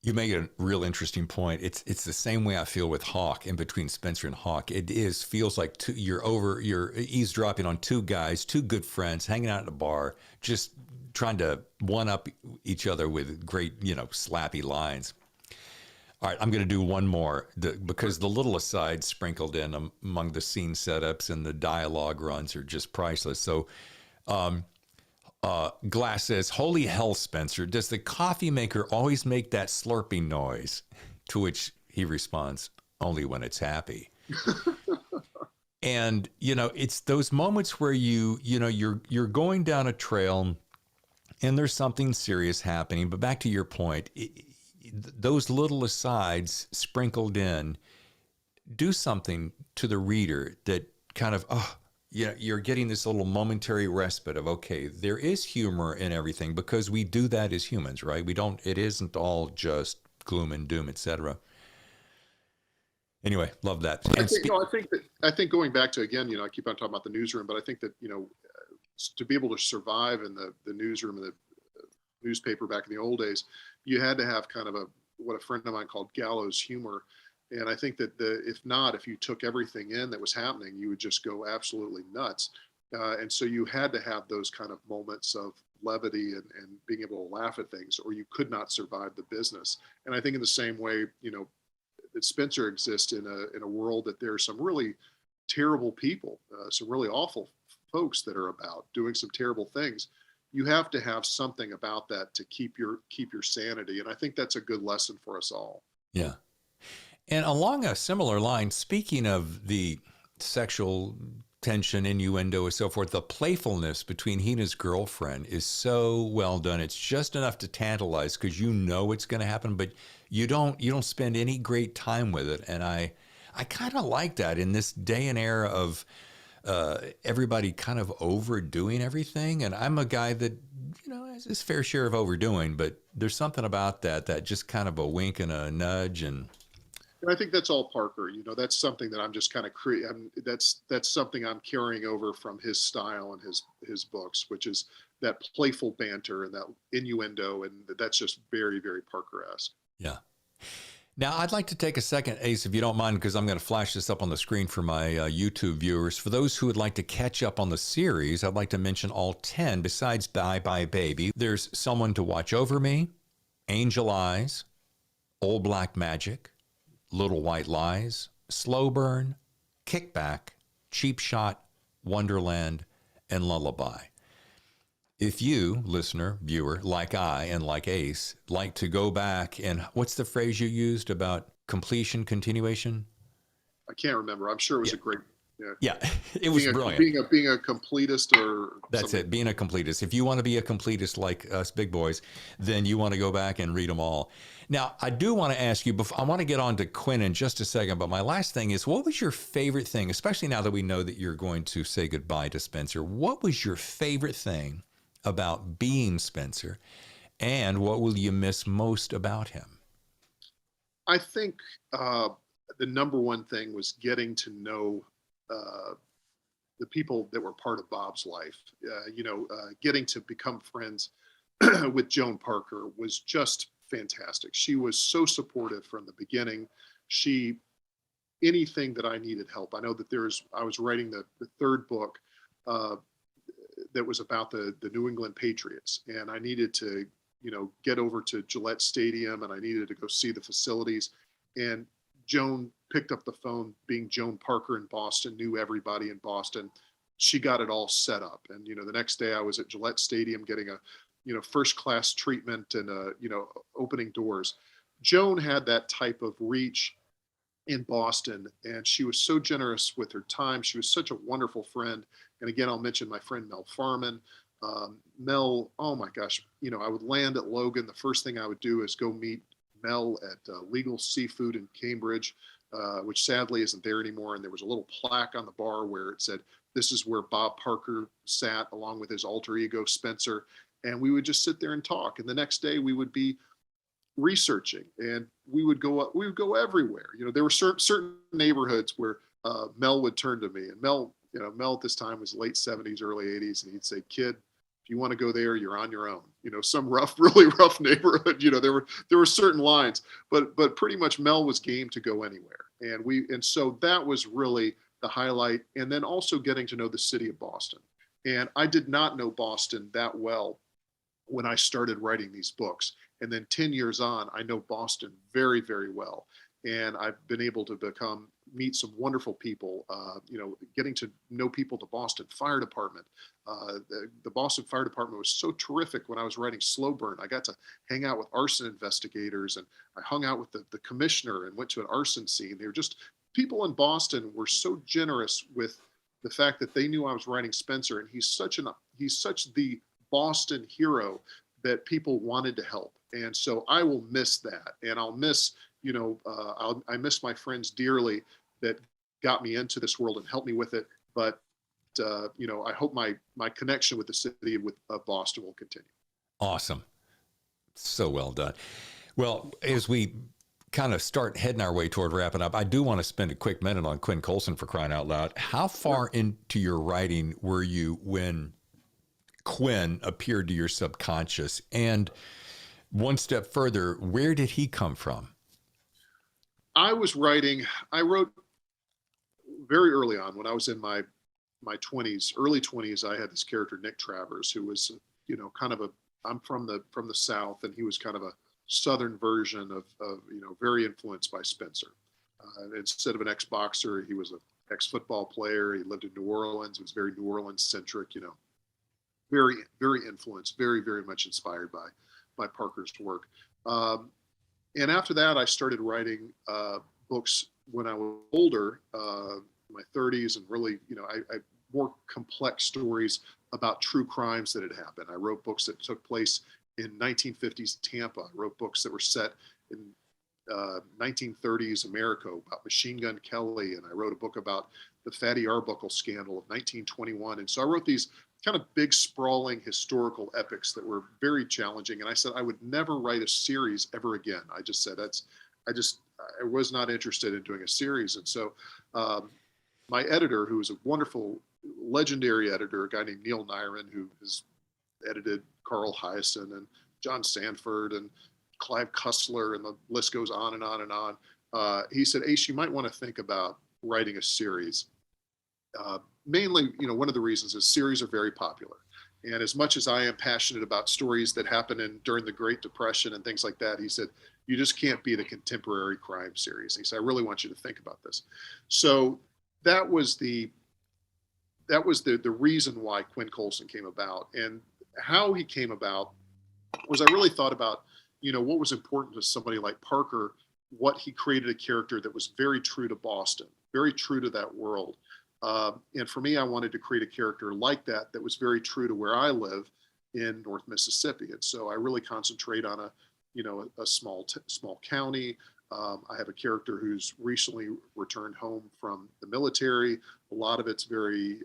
S1: You make a real interesting point. It's the same way I feel with Hawk, in between Spencer and Hawk. Feels like you're eavesdropping on two guys, two good friends, hanging out at a bar, just trying to one up each other with great, slappy lines. All right, I'm going to do one more because the little asides sprinkled in among the scene setups and the dialogue runs are just priceless. So, Glass says, "Holy hell, Spencer, does the coffee maker always make that slurping noise?" To which he responds, "Only when it's happy." And, it's those moments where you're going down a trail and there's something serious happening. But back to your point, those little asides sprinkled in do something to the reader that kind of, you're getting this little momentary respite of, okay, there is humor in everything because we do that as humans, right? It isn't all just gloom and doom, etc. Anyway, love that.
S2: I think going back to, again, I keep on talking about the newsroom, but I think that, to be able to survive in the newsroom and the newspaper back in the old days, you had to have kind of what a friend of mine called Gallows humor. And I think that if you took everything in that was happening, you would just go absolutely nuts. And so you had to have those kind of moments of levity and being able to laugh at things, or you could not survive the business. And I think in the same way, that Spencer exists in a world that there are some really terrible people, some really awful folks that are about doing some terrible things. You have to have something about that to keep your sanity. And I think that's a good lesson for us all.
S1: Yeah. And along a similar line, speaking of the sexual tension, innuendo, and so forth, the playfulness between he and his girlfriend is so well done. It's just enough to tantalize because it's going to happen, but you don't spend any great time with it. And I kind of like that in this day and era of everybody kind of overdoing everything. And I'm a guy that, has his fair share of overdoing, but there's something about that just kind of a wink and a nudge. And
S2: I think that's all Parker. That's something that I'm just kind of that's something I'm carrying over from his style and his books, which is that playful banter and that innuendo, and that's just very, very Parker-esque.
S1: Yeah. Now, I'd like to take a second, Ace, if you don't mind, because I'm going to flash this up on the screen for my YouTube viewers. For those who would like to catch up on the series, I'd like to mention all 10 besides Bye Bye Baby. There's Someone to Watch Over Me, Angel Eyes, Old Black Magic, Little White Lies, Slow Burn, Kickback, Cheap Shot, Wonderland, and Lullaby. If you, listener, viewer, like I and like Ace, like to go back and what's the phrase you used about completion, continuation?
S2: I can't remember. I'm sure it was a great.
S1: Yeah, it was brilliant.
S2: Being a completist or
S1: that's something. It, being a completist. If you want to be a completist like us big boys, then you want to go back and read them all. Now, I do want to ask you, I want to get on to Quin in just a second, but my last thing is, what was your favorite thing, especially now that we know that you're going to say goodbye to Spencer? What was your favorite thing about being Spencer, and what will you miss most about him?
S2: I think the number one thing was getting to know the people that were part of Bob's life. Getting to become friends with Joan Parker was just fantastic. She was so supportive from the beginning. Anything that I needed help. I know that I was writing the third book that was about the New England Patriots, and I needed to, get over to Gillette Stadium, and I needed to go see the facilities. And Joan picked up the phone, being Joan Parker in Boston, knew everybody in Boston. She got it all set up. And, the next day I was at Gillette Stadium getting a, first class treatment and, opening doors. Joan had that type of reach in Boston, and she was so generous with her time. She was such a wonderful friend. And again, I'll mention my friend Mel Farman. Mel, oh my gosh, I would land at Logan. The first thing I would do is go meet Mel at Legal Seafood in Cambridge, which sadly isn't there anymore. And there was a little plaque on the bar where it said, "This is where Bob Parker sat along with his alter ego, Spencer." And we would just sit there and talk. And the next day we would be researching, and we would go everywhere. There were certain neighborhoods where Mel would turn to me, and Mel at this time was late 70s, early 80s, and he'd say, "Kid, if you want to go there, you're on your own. Some rough, really rough neighborhood. There were certain lines, but pretty much Mel was game to go anywhere. And so that was really the highlight. And then also getting to know the city of Boston. And I did not know Boston that well when I started writing these books. And then 10 years on, I know Boston very, very well. And I've been able to meet some wonderful people, getting to know people, the Boston Fire Department. The Boston Fire Department was so terrific when I was writing Slow Burn. I got to hang out with arson investigators, and I hung out with the commissioner and went to an arson scene. They were just, people in Boston were so generous with the fact that they knew I was writing Spencer, and he's such the Boston hero that people wanted to help. And so I will miss that. And I'll miss, I miss my friends dearly that got me into this world and helped me with it. But, I hope my connection with the city of Boston will continue.
S1: Awesome. So well done. Well, as we kind of start heading our way toward wrapping up, I do want to spend a quick minute on Quin Colson, for crying out loud. How far into your writing were you when Quin appeared to your subconscious? And one step further, where did he come from?
S2: I wrote very early on when I was in my 20s, early 20s. I had this character, Nick Travers, who was, I'm from the South, and he was kind of a Southern version of very influenced by Spencer. Instead of an ex-boxer, he was an ex-football player. He lived in New Orleans. It was very New Orleans centric, very, very influenced, very, very much inspired by Parker's work. And after that, I started writing books when I was older, my 30s, and really, I more complex stories about true crimes that had happened. I wrote books that took place in 1950s Tampa. I wrote books that were set in 1930s America about Machine Gun Kelly, and I wrote a book about the Fatty Arbuckle scandal of 1921. And so I wrote these kind of big, sprawling historical epics that were very challenging. And I said I would never write a series ever again. I just said I was not interested in doing a series. And so my editor, who was a wonderful, legendary editor, a guy named Neil Nyren, who has edited Carl Hyacin and John Sanford and Clive Cussler, and the list goes on and on and on. He said, Ace, you might want to think about writing a series. Mainly, one of the reasons is series are very popular. And as much as I am passionate about stories that happened during the Great Depression and things like that, he said, you just can't be the contemporary crime series. And he said, I really want you to think about this. So that was the reason why Quin Colson came about. And how he came about was I really thought about, what was important to somebody like Parker, what he created a character that was very true to Boston, very true to that world. And for me, I wanted to create a character like that was very true to where I live in North Mississippi. And so I really concentrate on a small county. I have a character who's recently returned home from the military. A lot of it's very,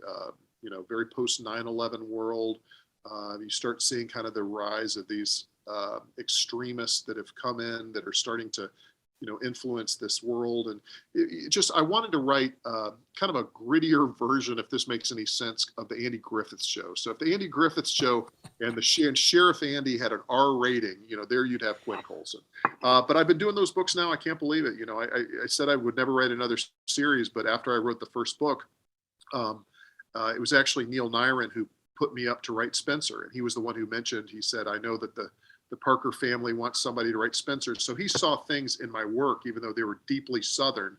S2: very post 9/11 world. You start seeing kind of the rise of these extremists that have come in that are starting to, influence this world. And I wanted to write kind of a grittier version, if this makes any sense, of the Andy Griffith Show. So if the Andy Griffith Show and Sheriff Andy had an R rating, there you'd have Quin Colson. But I've been doing those books now. I can't believe it. I said I would never write another series, but after I wrote the first book, it was actually Neil Nyren who put me up to write Spencer. And he was the one who mentioned, he said, I know that the Parker family wants somebody to write Spencer. So he saw things in my work, even though they were deeply Southern,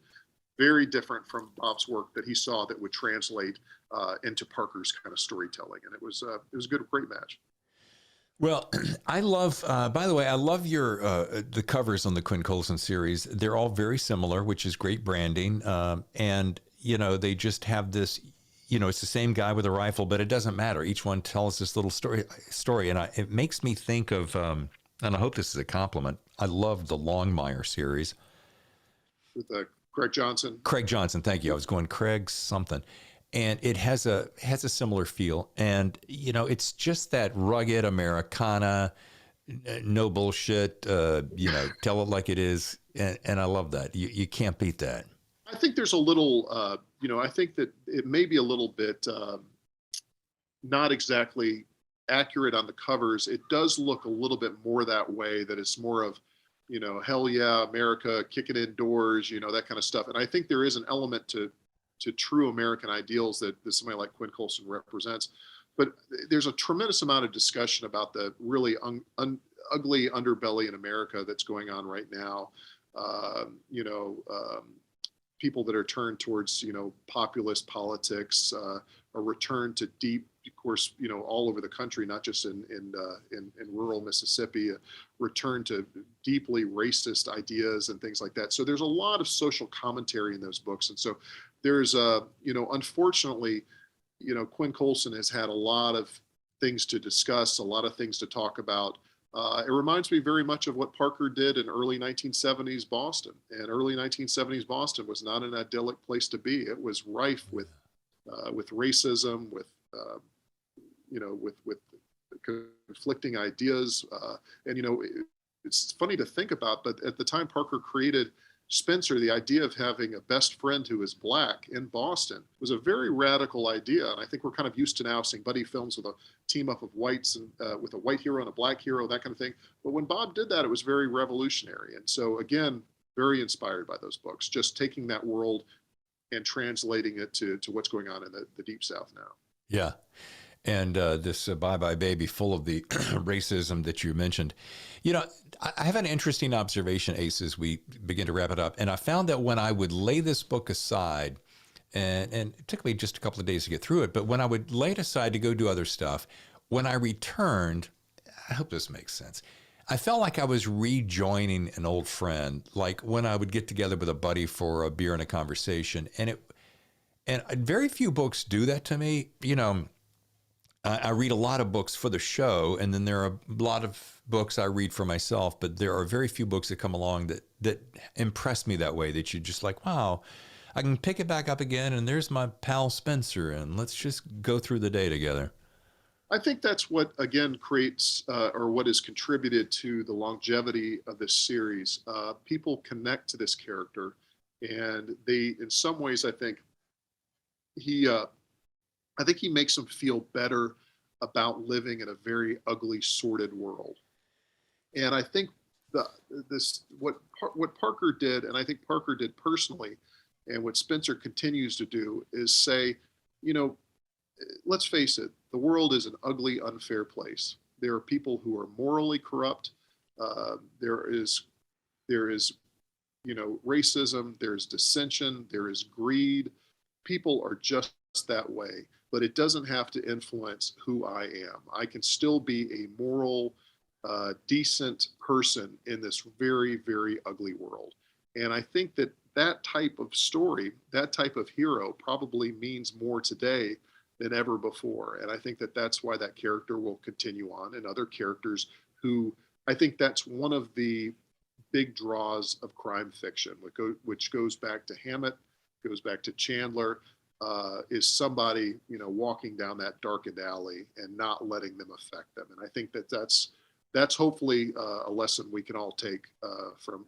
S2: very different from Bob's work that he saw that would translate into Parker's kind of storytelling. And it was a great match.
S1: Well, I love, by the way, I love the covers on the Quin Colson series. They're all very similar, which is great branding. And, they just have this, it's the same guy with a rifle, but it doesn't matter. Each one tells this little story. And it makes me think of, and I hope this is a compliment, I love the Longmire series.
S2: With Craig Johnson.
S1: Craig Johnson, thank you. I was going Craig something. And it has a similar feel. And, it's just that rugged Americana, no bullshit, tell it like it is. And I love that. You can't beat that.
S2: I think there's a little, I think that it may be a little bit not exactly accurate on the covers, it does look a little bit more that way, that it's more of, hell yeah, America, kicking indoors, that kind of stuff. And I think there is an element to true American ideals that somebody like Quin Colson represents. But there's a tremendous amount of discussion about the really ugly underbelly in America that's going on right now. People that are turned towards, populist politics, a return to deep, of course, all over the country, not just in rural Mississippi, a return to deeply racist ideas and things like that. So there's a lot of social commentary in those books. And so there's unfortunately, Quin Colson has had a lot of things to discuss, a lot of things to talk about. It reminds me very much of what Parker did in early 1970s Boston. And early 1970s Boston was not an idyllic place to be. It was rife with racism, with conflicting ideas. It's funny to think about, but at the time Parker created Spencer, the idea of having a best friend who is Black in Boston was a very radical idea. And I think we're kind of used to now seeing buddy films with a team up of whites and with a white hero and a Black hero, that kind of thing. But when Bob did that, it was very revolutionary. And so again, very inspired by those books, just taking that world and translating it to what's going on in the Deep South now.
S1: Yeah. And this Bye Bye Baby, full of the racism that you mentioned. I have an interesting observation, Ace, as we begin to wrap it up. And I found that when I would lay this book aside, and it took me just a couple of days to get through it, but when I would lay it aside to go do other stuff, when I returned, I hope this makes sense, I felt like I was rejoining an old friend, like when I would get together with a buddy for a beer and a conversation. And very few books do that to me. I read a lot of books for the show, and then there are a lot of books I read for myself, but there are very few books that come along that impress me that way, that you're just like, wow, I can pick it back up again, and there's my pal Spencer, and let's just go through the day together.
S2: I think that's what, again, creates or what has contributed to the longevity of this series. People connect to this character, and they, in some ways, I think he makes them feel better about living in a very ugly, sordid world. And I think what Parker did, and I think Parker did personally, and what Spencer continues to do, is say, let's face it, the world is an ugly, unfair place. There are people who are morally corrupt. There is racism. There's dissension. There is greed. People are just that way, but it doesn't have to influence who I am. I can still be a moral, decent person in this very, very ugly world. And I think that type of story, that type of hero probably means more today than ever before. And I think that's why that character will continue on, and other characters who, I think that's one of the big draws of crime fiction, which goes back to Hammett, goes back to Chandler, is somebody, walking down that darkened alley and not letting them affect them. And I think that's hopefully a lesson we can all take from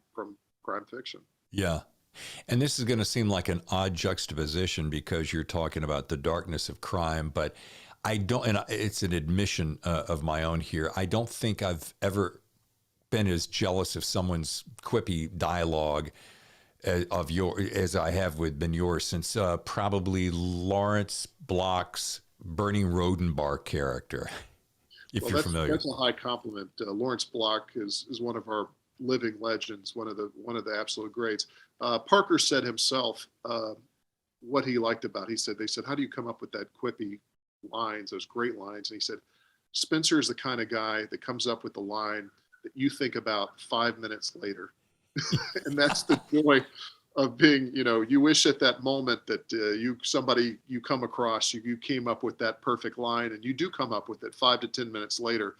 S2: crime fiction.
S1: Yeah. And this is going to seem like an odd juxtaposition because you're talking about the darkness of crime, but I don't, and it's an admission of my own here, I don't think I've ever been as jealous of someone's quippy dialogue as I have been yours since probably Lawrence Block's Bernie Rodenbach character, if you're familiar.
S2: That's a high compliment. Lawrence Block is one of our living legends, one of the absolute greats. Parker said himself what he liked about. They said, how do you come up with that quippy lines, those great lines? And he said, Spencer is the kind of guy that comes up with the line that you think about 5 minutes later. And that's the joy of being, you wish at that moment that you come across, you came up with that perfect line, and you do come up with it 5 to 10 minutes later.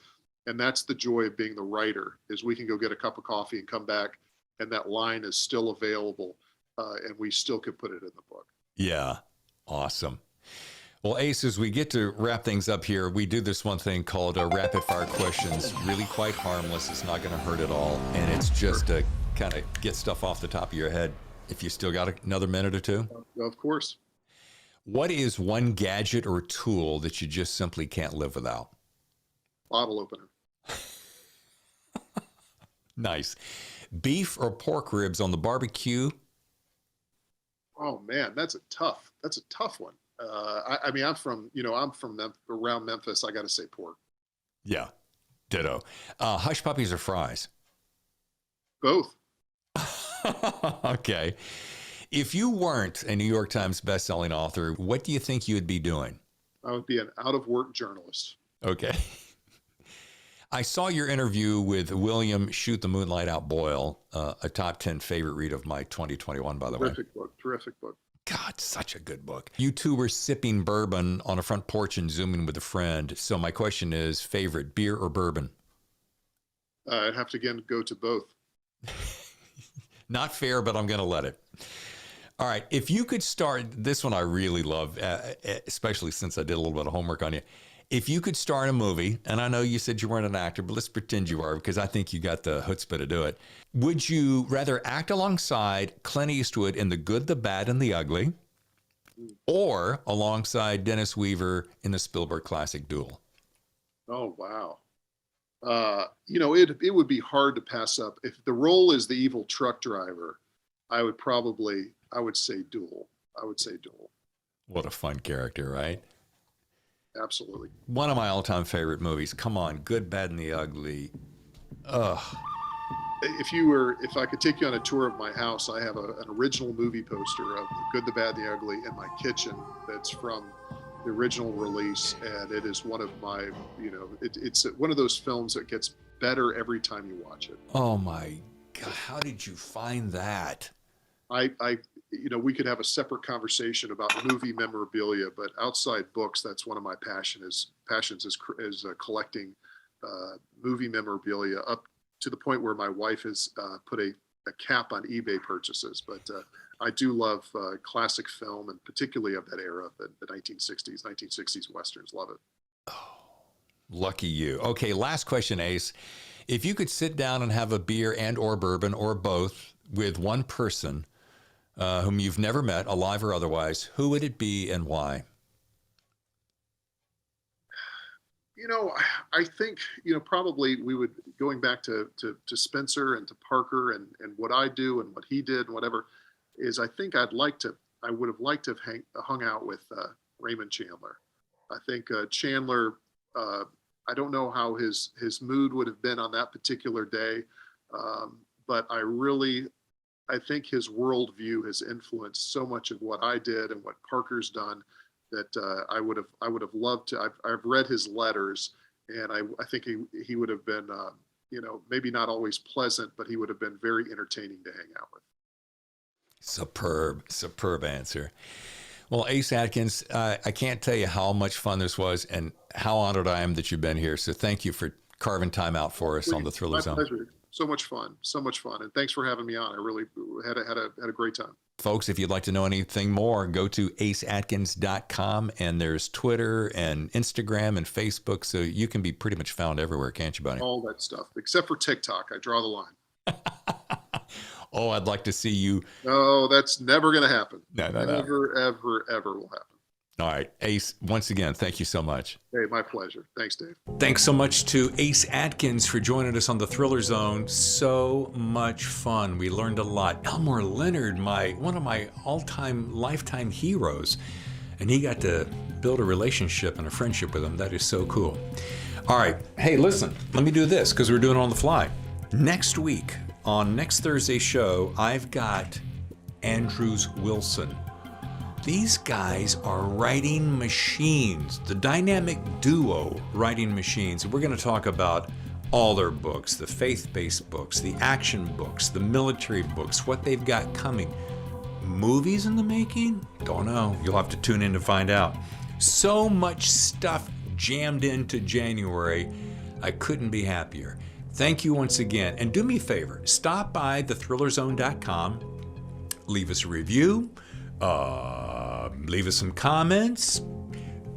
S2: And that's the joy of being the writer, is we can go get a cup of coffee and come back, and that line is still available, and we still could put it in the book.
S1: Yeah. Awesome. Well, Ace, as we get to wrap things up here, we do this one thing called rapid fire questions. Really quite harmless. It's not going to hurt at all. And it's just to kind of get stuff off the top of your head. If you still got another minute or two.
S2: Of course.
S1: What is one gadget or tool that you just simply can't live without?
S2: bottle opener.
S1: Nice. Beef or pork ribs on the barbecue?
S2: Oh man, that's a tough one. I mean, around Memphis. I got to say pork.
S1: Yeah, ditto. Hush puppies or fries?
S2: Both.
S1: Okay. If you weren't a New York Times bestselling author, what do you think you would be doing?
S2: I would be an out of work journalist.
S1: Okay. I saw your interview with William Shoot the Moonlight Out Boyle, a top 10 favorite read of my 2021, by the way.
S2: Terrific book.
S1: God, such a good book. You two were sipping bourbon on a front porch and Zooming with a friend. So my question is, favorite, beer or bourbon?
S2: I'd have to again go to both.
S1: Not fair, but I'm going to let it. All right. If you could start, this one I really love, especially since I did a little bit of homework on you. If you could star in a movie, and I know you said you weren't an actor, but let's pretend you are because I think you got the chutzpah to do it. Would you rather act alongside Clint Eastwood in The Good, the Bad, and the Ugly, or alongside Dennis Weaver in the Spielberg classic Duel?
S2: Oh, wow. It would be hard to pass up. If the role is the evil truck driver, I would say Duel.
S1: What a fun character, right?
S2: Absolutely.
S1: One of my all-time favorite movies. Come on, Good, Bad, and the Ugly. Ugh.
S2: If I could take you on a tour of my house, I have an original movie poster of The Good, the Bad, and the Ugly in my kitchen that's from the original release, and it is one of my, it's one of those films that gets better every time you watch it.
S1: Oh my God, how did you find that?
S2: We could have a separate conversation about movie memorabilia, but outside books, that's one of my passions is collecting movie memorabilia, up to the point where my wife has put a cap on eBay purchases. But I do love classic film, and particularly of that era, the 1960s Westerns. Love it.
S1: Oh, lucky you. Okay, last question, Ace. If you could sit down and have a beer and or bourbon or both with one person whom you've never met, alive or otherwise, who would it be and why?
S2: I think, probably we would, going back to Spencer and to Parker and what I do and what he did and whatever, is I think I would have liked to have hung out with Raymond Chandler. I think Chandler, I don't know how his mood would have been on that particular day, but I think his worldview has influenced so much of what I did and what Parker's done that I would have loved to. I've read his letters, and I think he would have been, maybe not always pleasant, but he would have been very entertaining to hang out with. Superb answer.
S1: Well, Ace Atkins, I can't tell you how much fun this was and how honored I am that you've been here. So thank you for carving time out for us on the Thriller Zone.
S2: My pleasure. So much fun. And thanks for having me on. I really had a great time.
S1: Folks, if you'd like to know anything more, go to aceatkins.com, and there's Twitter and Instagram and Facebook. So you can be pretty much found everywhere, can't you, buddy?
S2: All that stuff, except for TikTok. I draw the line.
S1: Oh, I'd like to see you.
S2: No, that's never going to happen.
S1: No.
S2: Never, ever will happen.
S1: All right. Ace, once again, thank you so much.
S2: Hey, my pleasure. Thanks, Dave.
S1: Thanks so much to Ace Atkins for joining us on the Thriller Zone. So much fun. We learned a lot. Elmore Leonard, one of my all-time lifetime heroes. And he got to build a relationship and a friendship with him. That is so cool. All right. Hey, listen, let me do this because we're doing it on the fly. Next week, on next Thursday's show, I've got Andrews Wilson. These guys are writing machines, the dynamic duo writing machines. We're going to talk about all their books, the faith-based books, the action books, the military books, what they've got coming. Movies in the making? Don't know. You'll have to tune in to find out. So much stuff jammed into January. I couldn't be happier. Thank you once again. And do me a favor, stop by thethrillerzone.com, leave us a review, leave us some comments,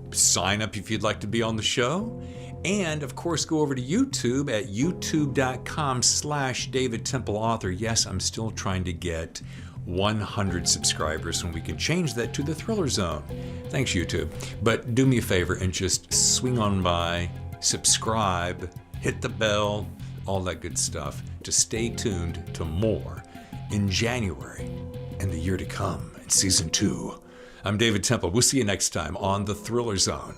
S1: sign up if you'd like to be on the show, and of course go over to YouTube at youtube.com/David Temple Author. Yes, I'm still trying to get 100 subscribers, and we can change that to the Thriller Zone. Thanks, YouTube. But do me a favor and just swing on by, subscribe, hit the bell, all that good stuff to stay tuned to more in January and the year to come in season 2. I'm David Temple. We'll see you next time on The Thriller Zone.